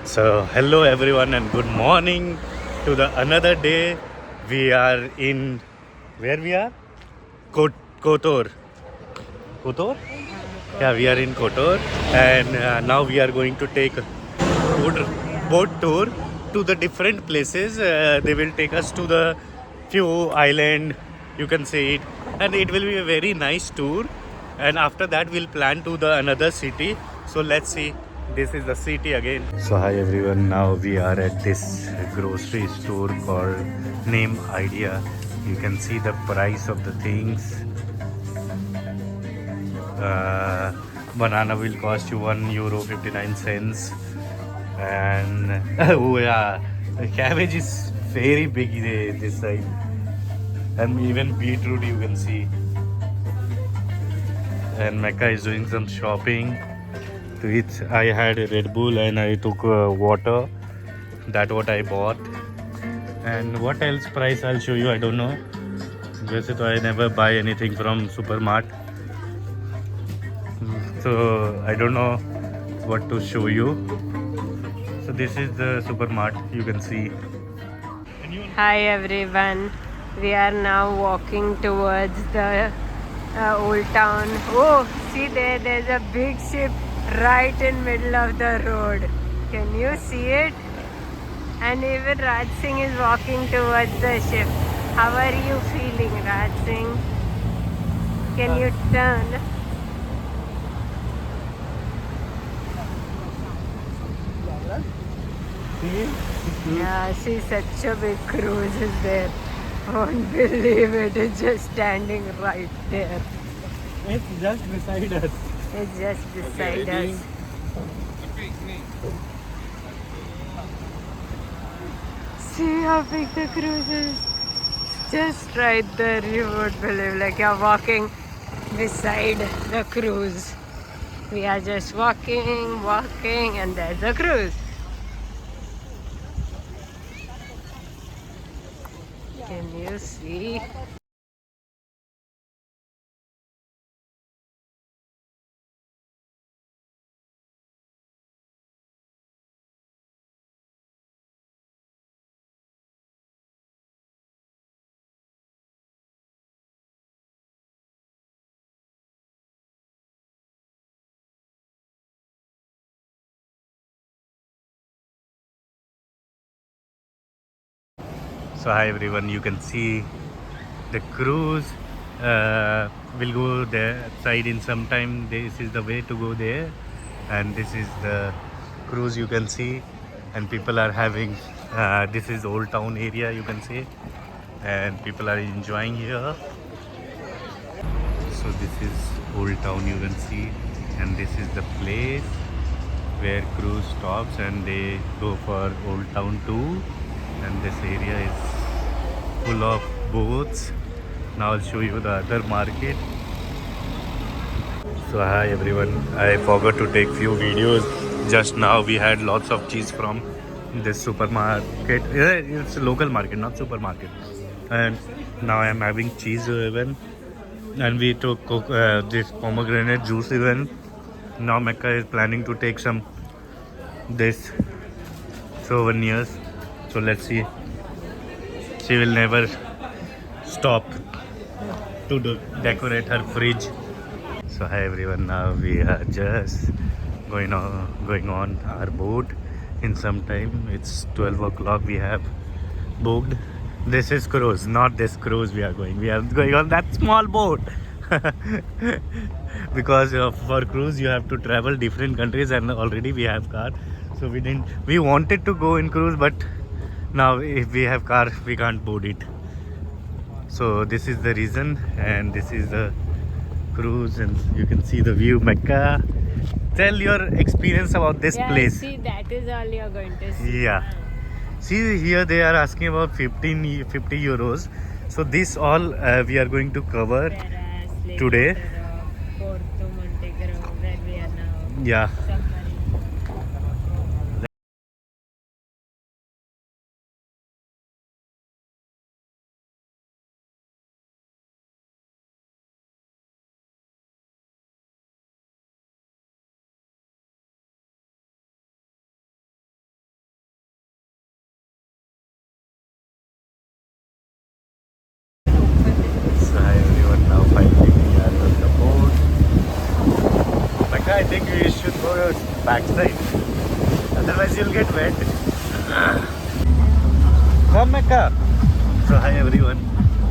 So hello everyone and good morning to the another day. We are in where we are? Kotor. Kotor? Yeah, we are in Kotor, and now we are going to take a boat tour to the different places. They will take us to the few island, you can say it, and it will be a very nice tour. And after that, we'll plan to the another city. So let's see. This is the city again. So hi everyone. Now we are at this grocery store called Name Idea. You can see the price of the things. uh, Banana will cost you €1 59 cents, and oh yeah, the cabbage is very big this side, and even beetroot you can see. And Mecca is doing some shopping. To it I had a Red Bull and I took water. That what I bought. And what else price I'll show you, I don't know. वैसे तो I never buy anything from supermart, so I don't know what to show you. So this is the supermart, you can see. Hi everyone, we are now walking towards the old town. Oh, see there's a big ship right in middle of the road. Can you see it? And even Raj Singh is walking towards the ship. How are you feeling, Raj Singh? Can you turn? Yeah, see, such a big cruise is there. Won't believe it, it's just standing right there. It's just beside us. It's just beside us. See how big the cruise is. Just right there, you would believe, like you're walking beside the cruise. We are just walking, and there's a cruise. Can you see? So hi everyone, you can see the cruise will go there side in some time. This is the way to go there, and this is the cruise you can see. And people are having this is old town area, you can see, and people are enjoying here. So this is old town, you can see, and this is the place where cruise stops and they go for old town too. And this area is full of boats. Now I'll show you the other market. So hi everyone, I forgot to take few videos. Just now we had lots of cheese from this supermarket. It's a local market, not supermarket. And now I am having cheese even. And we took this pomegranate juice even. Now Mecca is planning to take some this souvenirs. So let's see. She will never stop to decorate her fridge. So hi everyone, now we are just going on our boat in some time. It's 12 o'clock. We have booked. This is cruise, not this cruise we are going. We are going on that small boat. Because for cruise you have to travel different countries, and already we have car. So we wanted to go in cruise, but now if we have car we can't board it. So this is the reason, and this is the cruise, and you can see the view. Mecca, tell your experience about this place. See, that is all you're going to see. Yeah, see here they are asking about 50 euros. So this all we are going to cover today. Porto Montegro, where we are now. Yeah. think we should go backside. Otherwise you'll get wet. Come Mecca. So hi everyone.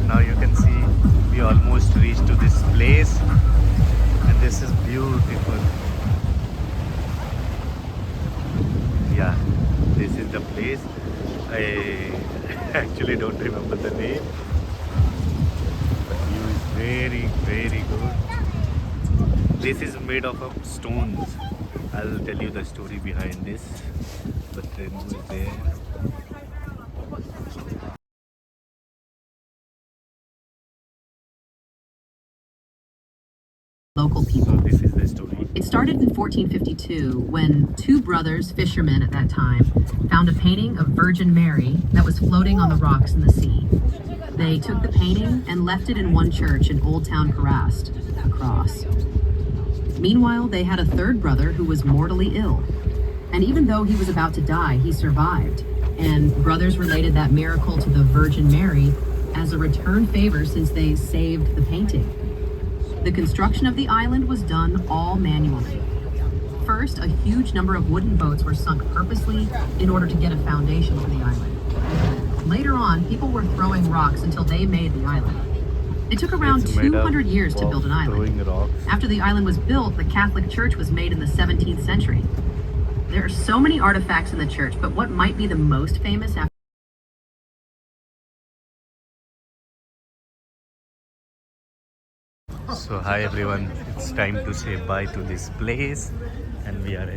Now you can see we almost reached to this place. And this is beautiful. Yeah, this is the place. I actually don't remember the name. But view is very, very good. This is made of stones. I'll tell you the story behind this. The train is there. Local people. So this is the story. It started in 1452 when two brothers, fishermen at that time, found a painting of Virgin Mary that was floating on the rocks in the sea. They took the painting and left it in one church in Old Town Karast, a cross. Meanwhile, they had a third brother who was mortally ill. And even though he was about to die, he survived. And brothers related that miracle to the Virgin Mary as a return favor since they saved the painting. The construction of the island was done all manually. First, a huge number of wooden boats were sunk purposely in order to get a foundation for the island. Later on, people were throwing rocks until they made the island. It took around It's made 200 years to of build an island. throwing rocks. After the island was built, the Catholic Church was made in the 17th century. There are so many artifacts in the church, but what might be the most famous after So hi everyone, it's time to say bye to this place and we are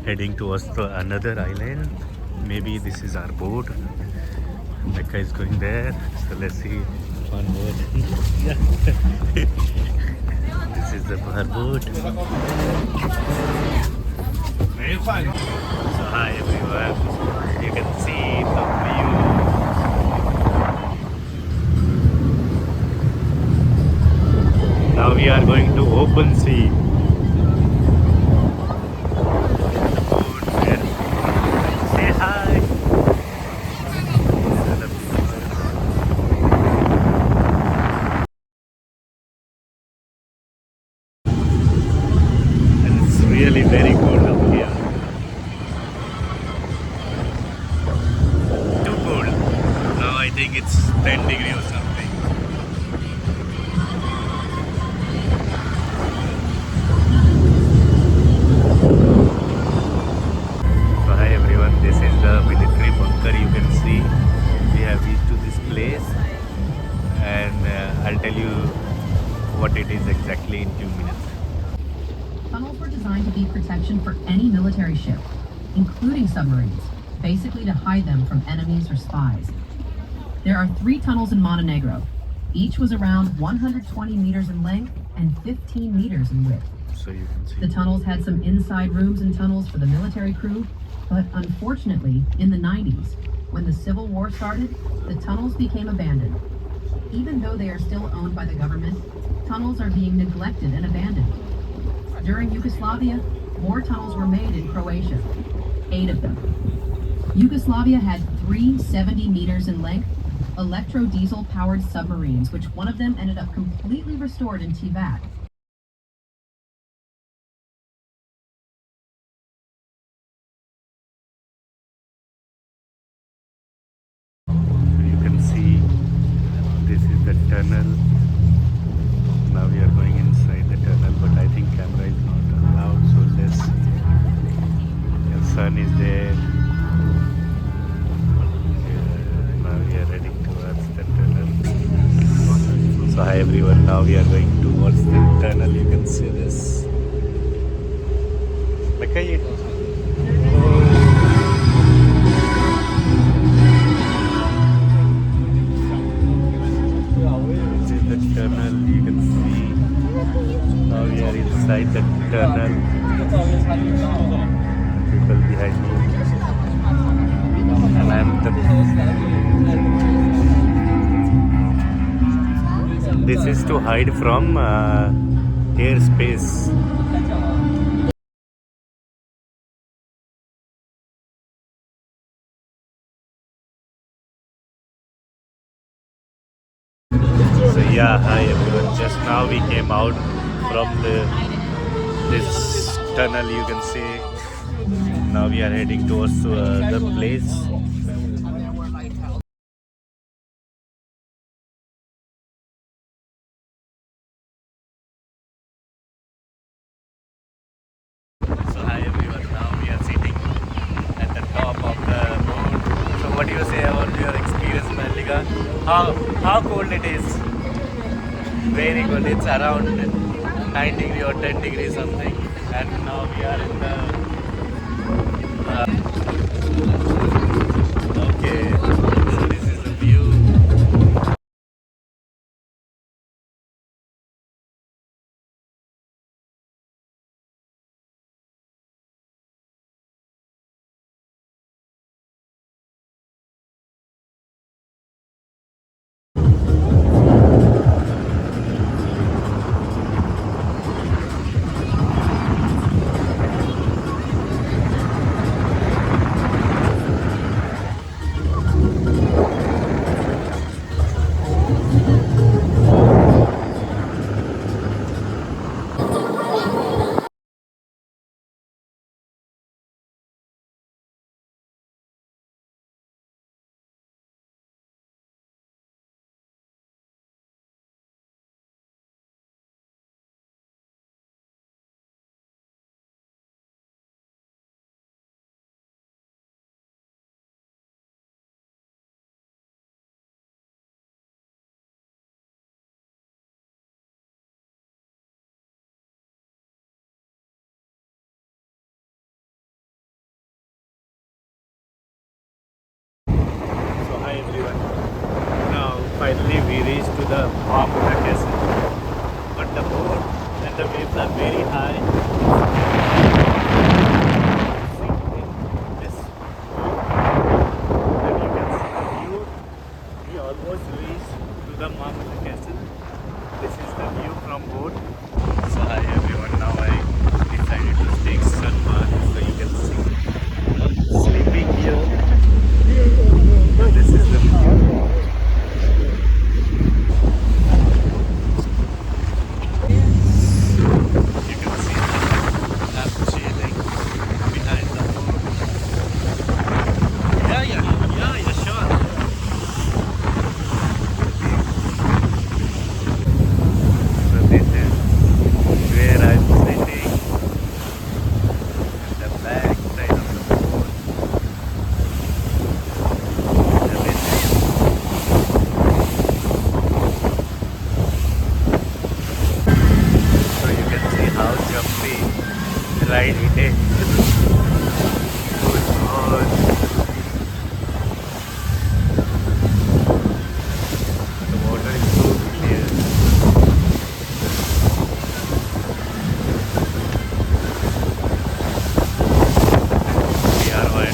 heading towards another island. Maybe this is our boat. Mecca is going there, so let's see one boat. This is our boat. So hi everyone, you can see the view. Now we are going to open sea. Say hi. And it's really very cold up here. Too cold. Now I think it's 10 degrees or something. This is the military bunker. You can see we have reached to this place and I'll tell you what it is exactly in 2 minutes. tunnels were designed to be protection for any military ship, including submarines, basically to hide them from enemies or spies. There are 3 tunnels in Montenegro. Each was around 120 meters in length and 15 meters in width. So you can see The tunnels had some inside rooms and tunnels for the military crew, but unfortunately, in the 90s, when the Civil War started, the tunnels became abandoned. Even though they are still owned by the government, tunnels are being neglected and abandoned. During Yugoslavia, more tunnels were made in Croatia, 8 of them. Yugoslavia had 3 70 meters in length electro-diesel-powered submarines, which one of them ended up completely restored in Tivat. you can see this is the tunnel. Now we are going inside the tunnel, but I think camera is not allowed, so let's see. The sun is there. Now we are heading towards the tunnel. So hi everyone, now we are going towards the tunnel. You can see this. Okay. This is the tunnel, you can see. Now we are inside the tunnel. People behind me. And I'm This is to hide from airspace. So yeah, hi everyone. Just now we came out from this tunnel, you can see. Now we are heading towards the place. So hi everyone, now we are sitting at the top of the boat. So what do you say about your experience, Malika? How cold it is? Very cold. It's around 9 degree or 10 degree something. And now we are in the okay. So this is the view. So hi everyone. Now finally we reached to the Mamuna Castle. But the boat and the waves are very high. This and you can see the view. We almost reached to the Mamuna Castle. This is the view from boat. So hi everyone. Now I decided to take sunbath so you can see sleeping here. This is the view. You can see I'm chilling behind the boat. Yeah, sure. So this is where I'm sitting at the back side of the boat. So you can see how jumpy the ride it is. Good God. The water is so clear. We are on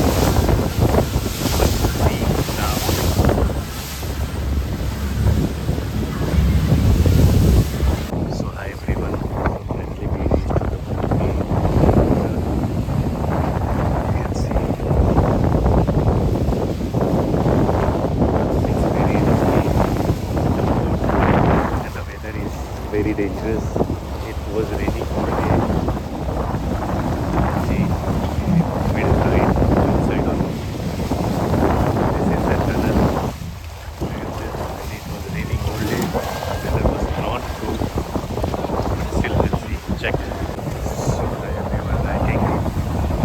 the sea now. So hi everyone. Currently we reached to the movie. You can see it's very risky and the weather is very dangerous. It was raining all day. See, middle right outside on this is the tunnel. You can see it was raining all day. Weather was not good. But still let's see. Check. So hi everyone, I think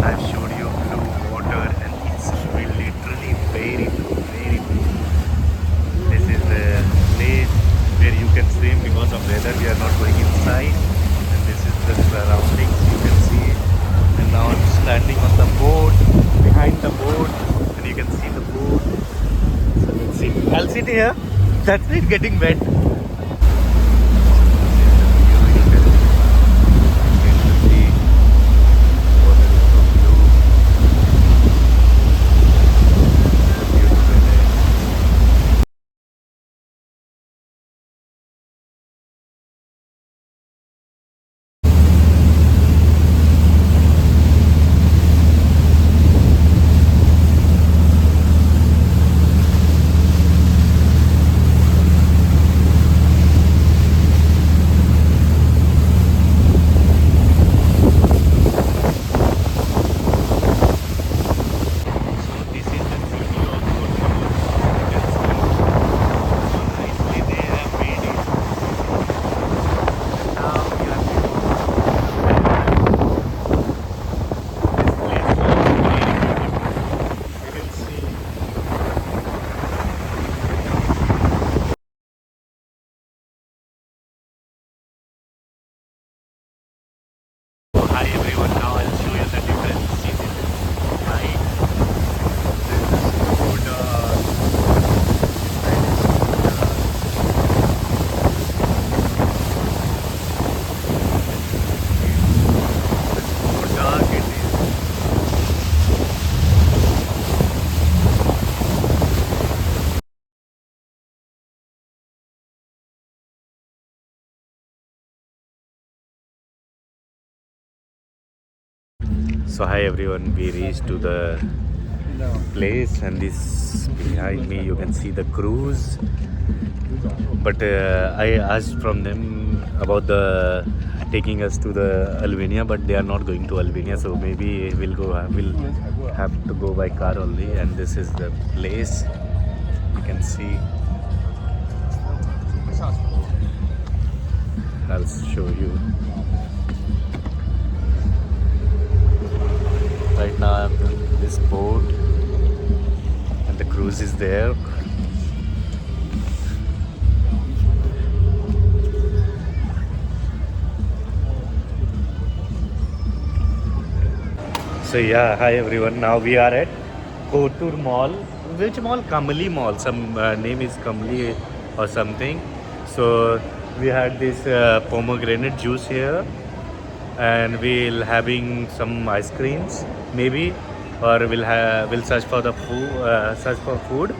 I've showed you blue water and it's literally very blue, very blue. This is the place where you can swim because of weather. We are not going inside. And this is the surroundings you can see. And now I'm standing on the boat, behind the boat, and you can see the boat. So let's see. I'll sit here. That's it, getting wet. So hi everyone, we reached to the place, and this behind me you can see the cruise. But I asked from them about the taking us to the Albania, but they are not going to Albania, so maybe we'll have to go by car only. And this is the place you can see. I'll show you. Right now I'm on this boat and the cruise is there. So yeah, hi everyone. Now we are at Kotur Mall. Which mall? Kamali Mall. Some name is Kamali or something. So we had this pomegranate juice here, and we'll having some ice creams maybe, or we'll search for the food.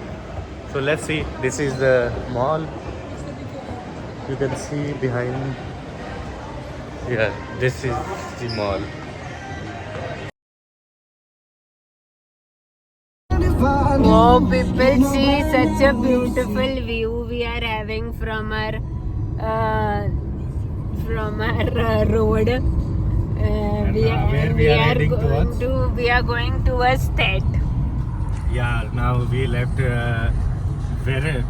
So let's see. This is the mall. You can see behind. Yeah, this is the mall. Wow, people, see such a beautiful view we are having from our road. We are going towards that. Yeah, now we left where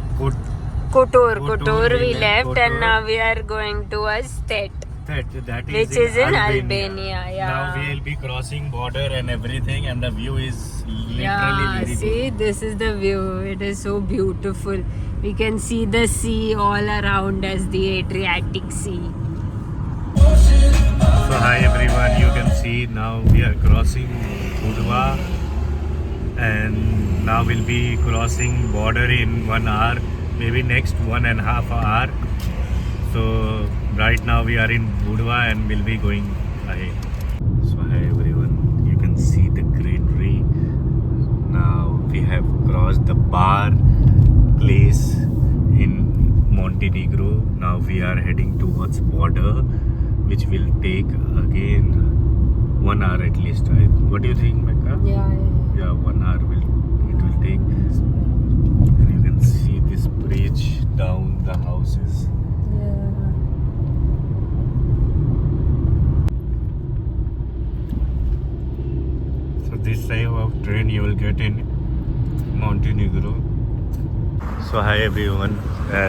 Kotor we left, and now we are going towards that. That Which is in Albania, yeah. Now we will be crossing border and everything, and the view is literally Yeah, very see, this is the view. It is so beautiful. We can see the sea all around us, the Adriatic Sea. So hi everyone, you can see now we are crossing Budva, and now we'll be crossing border in 1 hour, maybe next 1.5 hour. So right now we are in Budva and we'll be going ahead. So hi everyone, you can see the greenery. Now we have crossed the bar place in Montenegro. Now we are heading towards border, which will take again 1 hour at least. Right? What do you think, Mecca? Yeah, 1 hour it will take. And you can see this bridge down the houses. This type of train you will get in Montenegro. So hi everyone,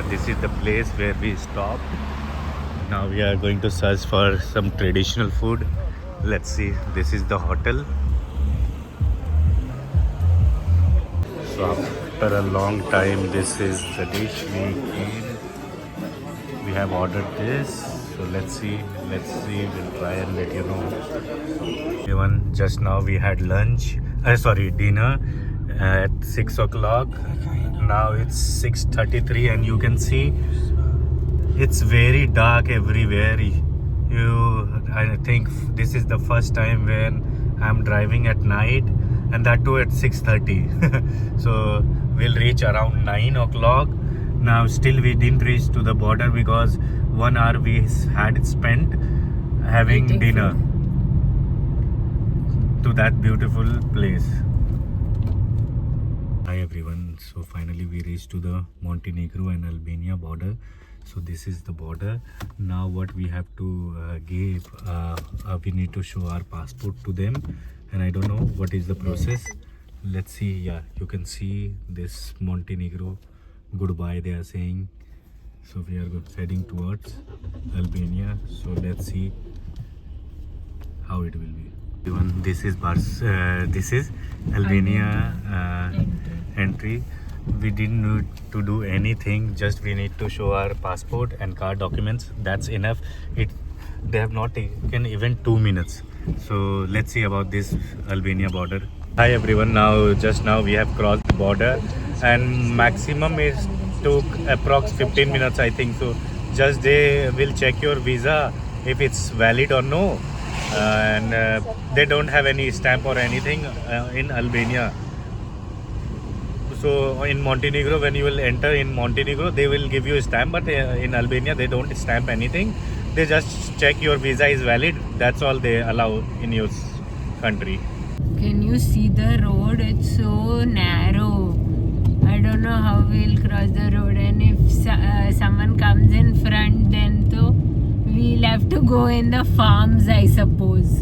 this is the place where we stopped. Now we are going to search for some traditional food. Let's see, this is the hotel. So after a long time, this is the dish we have ordered this. So let's see, we'll try and let you know. Everyone, just now we had dinner at 6 o'clock. Now it's 6:33 and you can see it's very dark everywhere. I think this is the first time when I'm driving at night, and that too at 6:30. So we'll reach around 9 o'clock. Now still we didn't reach to the border because 1 hour we had spent having dinner to that beautiful place. Hi everyone, so finally we reached to the Montenegro and Albania border. So this is the border. Now what we have to give, we need to show our passport to them, and I don't know what is the process. Let's see. Yeah, you can see this Montenegro goodbye they are saying. So we are heading towards Albania. So let's see how it will be. Everyone, this is Albania entry. We didn't need to do anything, just we need to show our passport and car documents. That's enough. They have not taken even 2 minutes. So let's see about this Albania border. Hi everyone, just now we have crossed the border, and maximum is took approx 15 minutes I think. So just they will check your visa if it's valid or no, and they don't have any stamp or anything in Albania. So in Montenegro, when you will enter in Montenegro, they will give you a stamp, but in Albania they don't stamp anything. They just check your visa is valid. That's all they allow in your country. Can you see the road? It's so narrow. I don't know how we'll cross the road, and if someone comes in front, then we'll have to go in the farms, I suppose.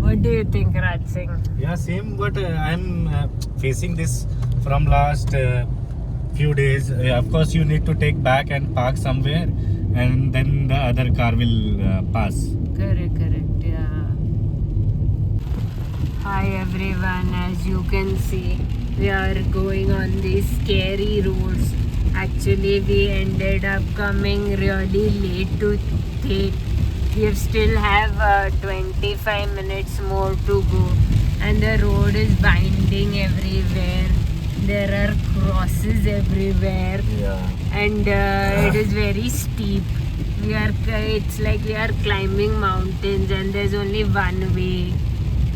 What do you think, Raj Singh? Yeah, same. But I'm facing this from last few days. Of course, you need to take back and park somewhere, and then the other car will pass. Correct, yeah. Hi everyone, as you can see, we are going on these scary roads. Actually, we ended up coming really late to take. We still have 25 minutes more to go, and the road is winding everywhere. There are crosses everywhere, Yeah. and it is very steep. It's like we are climbing mountains, and there's only one way.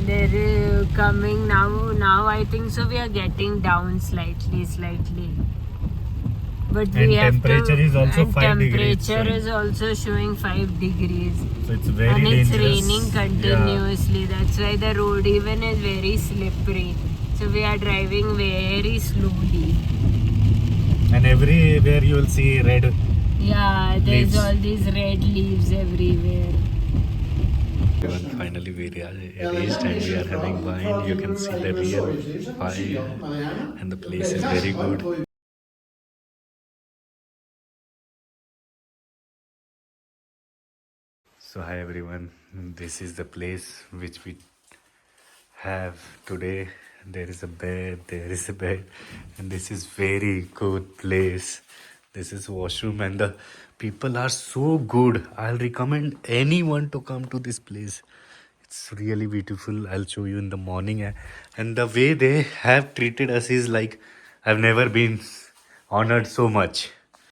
They're coming now I think so we are getting down slightly, but And we have temperature to, is also and 5 degrees temperature showing. is also showing 5 degrees, So it's very and it's dangerous. raining continuously. That's why the road even is very slippery, so we are driving very slowly. Yeah. And everywhere you will see red. Yeah, there's Leaves. all these red leaves everywhere. Finally we reached and we are having wine. You can see the real fire and the place is very good. So hi everyone, this is the place which we have today. There is a bed, and this is very good place. This is washroom and the people are so good. I'll recommend anyone to come to this place. It's really beautiful. I'll show you in the morning, and the way they have treated us is like I've never been honored so much.